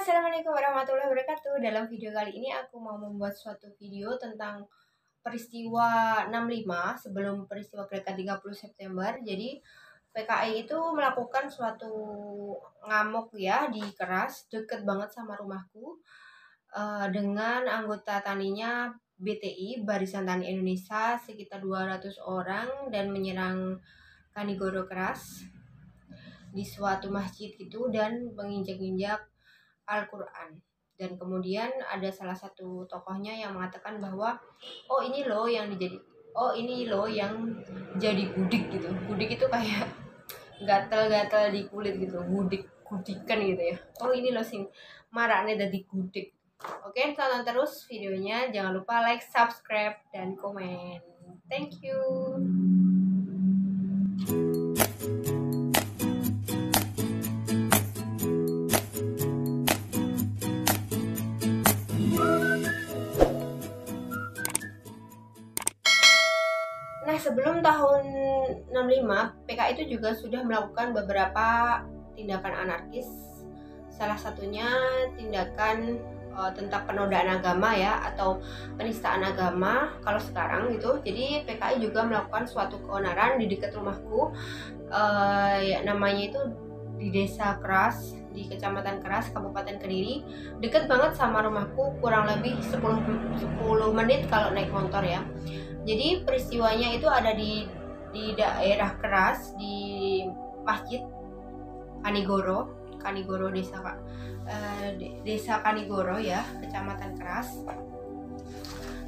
Assalamualaikum warahmatullahi wabarakatuh. Dalam video kali ini aku mau membuat suatu video tentang peristiwa 65 sebelum peristiwa Gerakan 30 September. Jadi PKI itu melakukan suatu ngamuk ya di Keras, deket banget sama rumahku, dengan anggota taninya BTI, Barisan Tani Indonesia, sekitar 200 orang dan menyerang Kanigoro Keras di suatu masjid gitu dan menginjak-injak Al-Quran. Dan kemudian ada salah satu tokohnya yang mengatakan bahwa ini loh yang jadi gudik gitu. Gudik itu kayak gatel-gatel di kulit gitu, gudikan gitu ya. Ini loh sing maraknya jadi gudik. Oke, tonton terus videonya, jangan lupa like, subscribe, dan komen. Thank you. Nah, sebelum tahun 65, PKI itu juga sudah melakukan beberapa tindakan anarkis. Salah satunya tindakan tentang penodaan agama ya, atau penistaan agama kalau sekarang gitu. Jadi PKI juga melakukan suatu keonaran di dekat rumahku, namanya itu di Desa Keras, di Kecamatan Keras, Kabupaten Kediri. Deket banget sama rumahku, kurang lebih 10 menit kalau naik motor ya. Jadi peristiwanya itu ada di daerah Keras, di Masjid Kanigoro, Desa Kanigoro ya, Kecamatan Keras.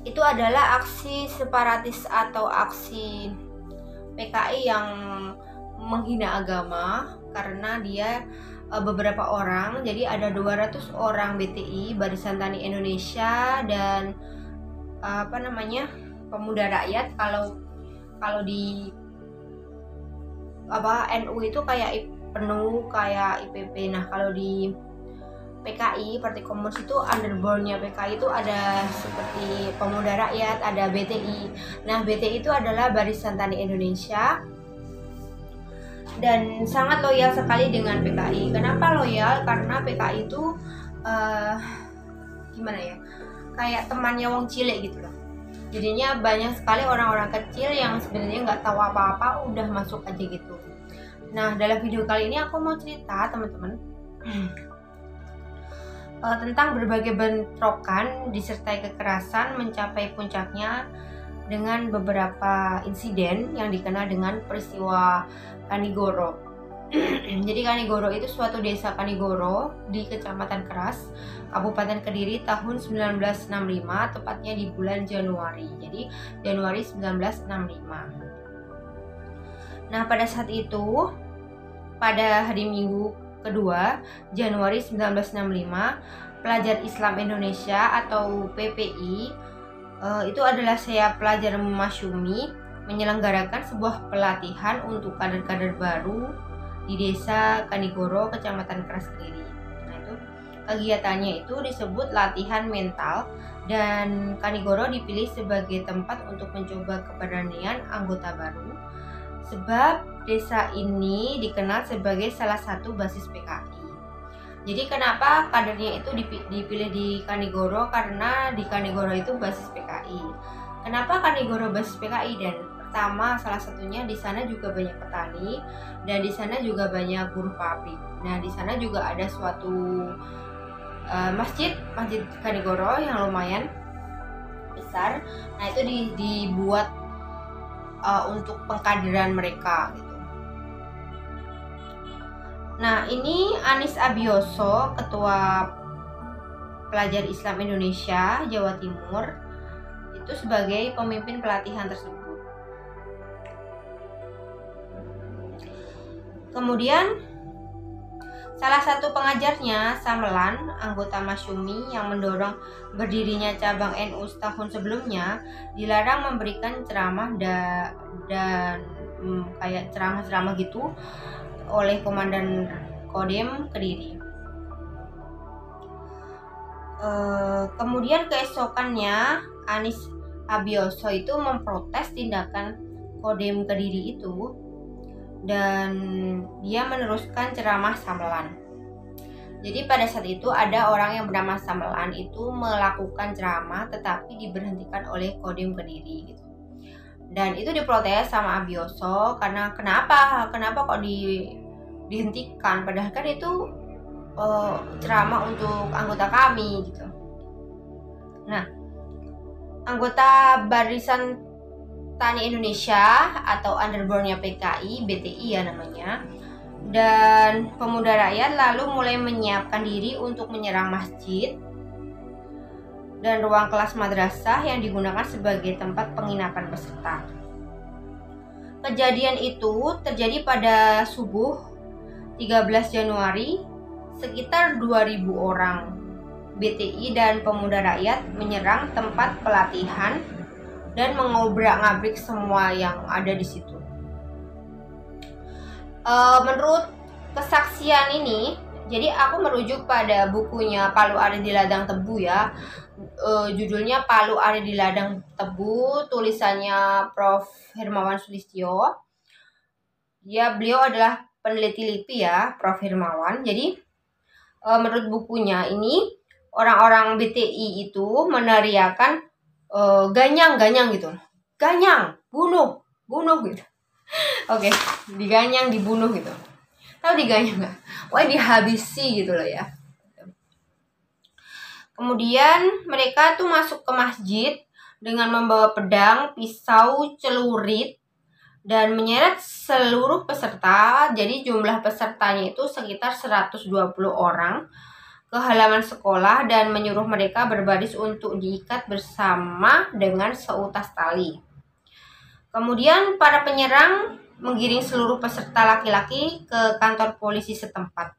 Itu adalah aksi separatis atau aksi PKI yang menghina agama, karena dia beberapa orang, jadi ada 200 orang BTI, Barisan Tani Indonesia, dan pemuda rakyat. Kalau di NU itu kayak penuh kayak IPP. Nah, kalau di PKI Partai Komunis itu underborn-nya PKI itu ada seperti pemuda rakyat, ada BTI. Nah, BTI itu adalah Barisan Tani Indonesia dan sangat loyal sekali dengan PKI. Kenapa loyal? Karena PKI itu kayak temannya wong cilik gitu loh. Jadinya banyak sekali orang-orang kecil yang sebenarnya nggak tahu apa-apa udah masuk aja gitu. Nah, dalam video kali ini aku mau cerita teman-teman tentang berbagai bentrokan disertai kekerasan mencapai puncaknya dengan beberapa insiden yang dikenal dengan peristiwa Kanigoro. Jadi Kanigoro itu suatu desa Kanigoro di Kecamatan Keras, Kabupaten Kediri tahun 1965, tepatnya di bulan Januari. Jadi Januari 1965. Nah, pada saat itu, pada hari Minggu kedua Januari 1965, Pelajar Islam Indonesia atau PPI, itu adalah saya pelajar Masyumi, menyelenggarakan sebuah pelatihan untuk kader-kader baru di Desa Kanigoro, Kecamatan Keras Kediri. Nah, itu kegiatannya itu disebut latihan mental, dan Kanigoro dipilih sebagai tempat untuk mencoba keberanian anggota baru, sebab desa ini dikenal sebagai salah satu basis PKI. Jadi kenapa kadernya itu dipilih di Kanigoro? Karena di Kanigoro itu basis PKI. Kenapa Kanigoro basis PKI? Dan pertama, salah satunya di sana juga banyak petani dan di sana juga banyak buruh pabrik. Nah, di sana juga ada suatu masjid Kanigoro yang lumayan besar. Nah, itu dibuat untuk pengkaderan mereka gitu. Nah, ini Anis Abioso, Ketua Pelajar Islam Indonesia Jawa Timur, itu sebagai pemimpin pelatihan tersebut. Kemudian salah satu pengajarnya, Samelan, anggota Masyumi yang mendorong berdirinya cabang NU setahun sebelumnya, dilarang memberikan ceramah dan kayak ceramah-ceramah gitu oleh Komandan Kodim Kediri. Kemudian keesokannya Anis Abioso itu memprotes tindakan Kodim Kediri itu, dan dia meneruskan ceramah Samelan. Jadi pada saat itu ada orang yang bernama Samelan itu melakukan ceramah tetapi diberhentikan oleh Kodim Kediri gitu. Dan itu diprotes sama Abioso karena kenapa kok dihentikan, padahal kan itu ceramah untuk anggota kami gitu. Nah, anggota Barisan Tani Indonesia atau underborn-nya PKI, BTI ya namanya, dan pemuda rakyat lalu mulai menyiapkan diri untuk menyerang masjid dan ruang kelas madrasah yang digunakan sebagai tempat penginapan peserta. Kejadian itu terjadi pada subuh 13 Januari, sekitar 2.000 orang BTI dan pemuda rakyat menyerang tempat pelatihan dan mengobrak-ngabrik semua yang ada di situ. Menurut kesaksian ini, jadi aku merujuk pada bukunya Palu Ari di Ladang Tebu ya. Judulnya Palu Ari di Ladang Tebu, tulisannya Prof. Hermawan Sulistyo. Beliau adalah peneliti LIPI ya, Prof. Hermawan. Jadi menurut bukunya ini, orang-orang BTI itu meneriakan ganyang gitu. Ganyang, bunuh gitu. Oke, diganyang, dibunuh gitu. Tahu diganyang nggak? Wah, dihabisi gitu loh ya. Kemudian mereka tuh masuk ke masjid dengan membawa pedang, pisau, celurit, dan menyeret seluruh peserta. Jadi jumlah pesertanya itu sekitar 120 orang ke halaman sekolah dan menyuruh mereka berbaris untuk diikat bersama dengan seutas tali. Kemudian para penyerang menggiring seluruh peserta laki-laki ke kantor polisi setempat,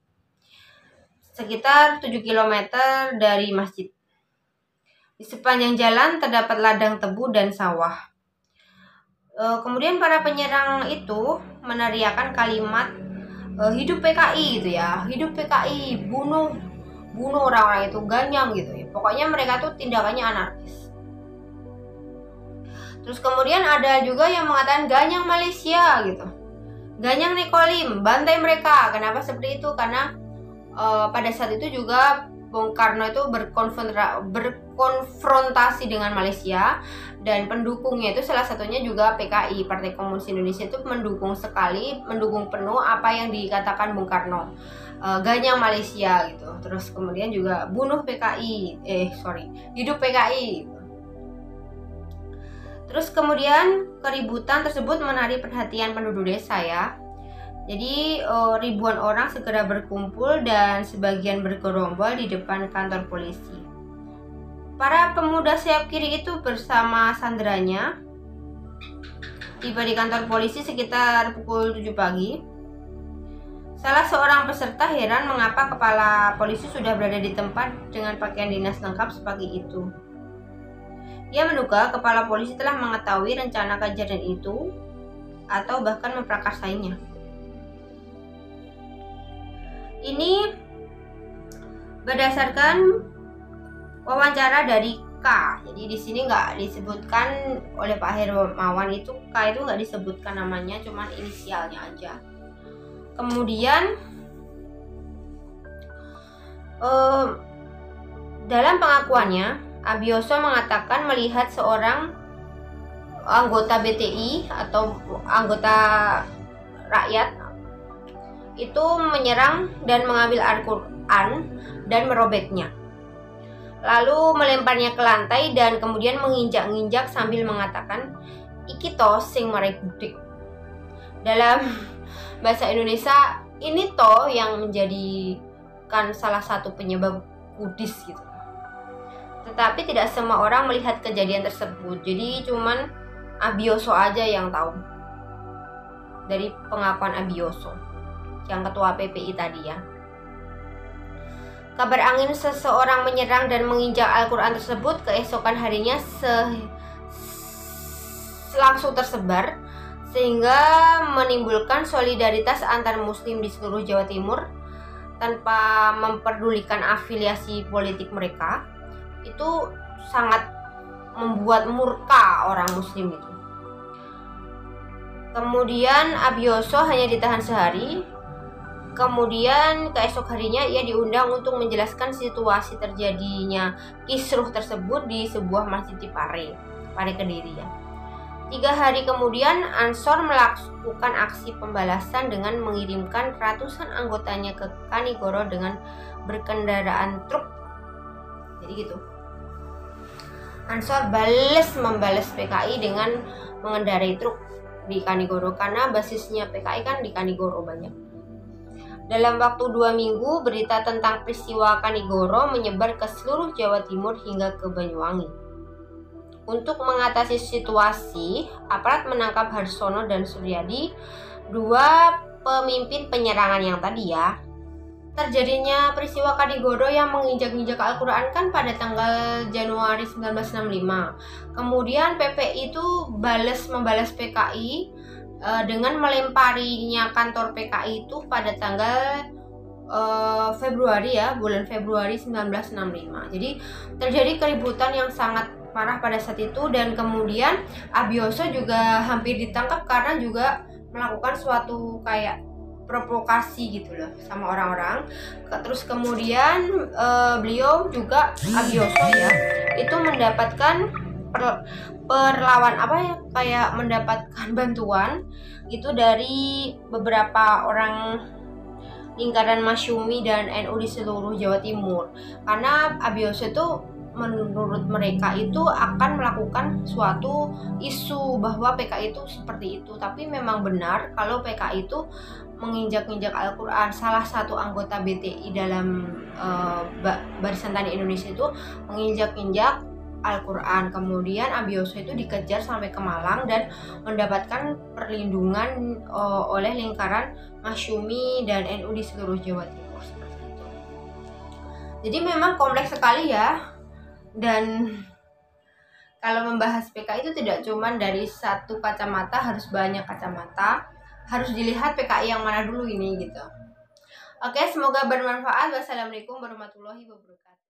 sekitar 7 km dari masjid. Di sepanjang jalan terdapat ladang tebu dan sawah. Kemudian para penyerang itu meneriakkan kalimat hidup PKI gitu ya, hidup PKI, bunuh orang-orang itu, ganyang gitu ya. Pokoknya mereka tuh tindakannya anarkis. Terus kemudian ada juga yang mengatakan ganyang Malaysia gitu, ganyang Nekolim, bantai mereka. Kenapa seperti itu? Karena pada saat itu juga Bung Karno itu berkonfrontasi dengan Malaysia, dan pendukungnya itu salah satunya juga PKI, Partai Komunis Indonesia, itu mendukung penuh apa yang dikatakan Bung Karno, ganyang Malaysia gitu. Terus kemudian juga bunuh PKI, hidup PKI gitu. Terus kemudian keributan tersebut menarik perhatian penduduk desa ya. Jadi ribuan orang segera berkumpul dan sebagian bergerombol di depan kantor polisi. Para pemuda sayap kiri itu bersama sandranya tiba di kantor polisi sekitar pukul 7 pagi. Salah seorang peserta heran mengapa kepala polisi sudah berada di tempat dengan pakaian dinas lengkap sepagi itu. Ia menduga kepala polisi telah mengetahui rencana kejadian itu atau bahkan memprakarsainya. Ini berdasarkan wawancara dari K. Jadi di sini nggak disebutkan oleh Pak Hermawan, itu K itu nggak disebutkan namanya, cuman inisialnya aja. Kemudian dalam pengakuannya, Abioso mengatakan melihat seorang anggota BTI atau anggota rakyat itu menyerang dan mengambil Al-Quran dan merobeknya, lalu melemparnya ke lantai dan kemudian menginjak-injak sambil mengatakan iki to sing marai gudik. Dalam bahasa Indonesia, ini toh yang menjadikan salah satu penyebab kudis gitu. Tetapi tidak semua orang melihat kejadian tersebut. Jadi cuman Abioso aja yang tahu. Dari pengakuan Abioso, yang ketua PPI tadi ya. Kabar angin seseorang menyerang dan menginjak Al-Quran tersebut keesokan harinya langsung tersebar, sehingga menimbulkan solidaritas antar muslim di seluruh Jawa Timur tanpa memperdulikan afiliasi politik mereka. Itu sangat membuat murka orang muslim itu. Kemudian Abioso hanya ditahan sehari Kemudian keesok harinya ia diundang untuk menjelaskan situasi terjadinya kisruh tersebut di sebuah masjid di Pare Kediri ya. 3 hari kemudian Ansor melakukan aksi pembalasan dengan mengirimkan ratusan anggotanya ke Kanigoro dengan berkendaraan truk. Jadi gitu. Ansor membalas PKI dengan mengendarai truk di Kanigoro karena basisnya PKI kan di Kanigoro banyak. Dalam waktu 2 minggu, berita tentang peristiwa Kanigoro menyebar ke seluruh Jawa Timur hingga ke Banyuwangi. Untuk mengatasi situasi, aparat menangkap Harsono dan Suryadi, 2 pemimpin penyerangan yang tadi ya. Terjadinya peristiwa Kanigoro yang menginjak-injak Al-Quran kan pada tanggal Januari 1965. Kemudian PPI itu membalas PKI dengan melemparinya kantor PKI itu pada tanggal Februari ya, bulan Februari 1965. Jadi terjadi keributan yang sangat parah pada saat itu, dan kemudian Abioso juga hampir ditangkap karena juga melakukan suatu kayak provokasi gitu loh sama orang-orang. Terus kemudian beliau juga Abioso ya itu mendapatkan perlawan kayak mendapatkan bantuan itu dari beberapa orang lingkaran Masyumi dan NU di seluruh Jawa Timur, karena Abioso itu menurut mereka itu akan melakukan suatu isu bahwa PKI itu seperti itu. Tapi memang benar kalau PKI itu menginjak-injak Al-Quran. Salah satu anggota BTI dalam Barisan Tani Indonesia itu menginjak-injak Al-Quran. Kemudian Abioso itu dikejar sampai ke Malang dan mendapatkan perlindungan oleh lingkaran Masyumi dan NU di seluruh Jawa Timur seperti itu. Jadi memang kompleks sekali ya. Dan kalau membahas PKI itu tidak cuma dari satu kacamata, harus banyak kacamata, harus dilihat PKI yang mana dulu ini gitu. Oke, semoga bermanfaat. Wassalamualaikum warahmatullahi wabarakatuh.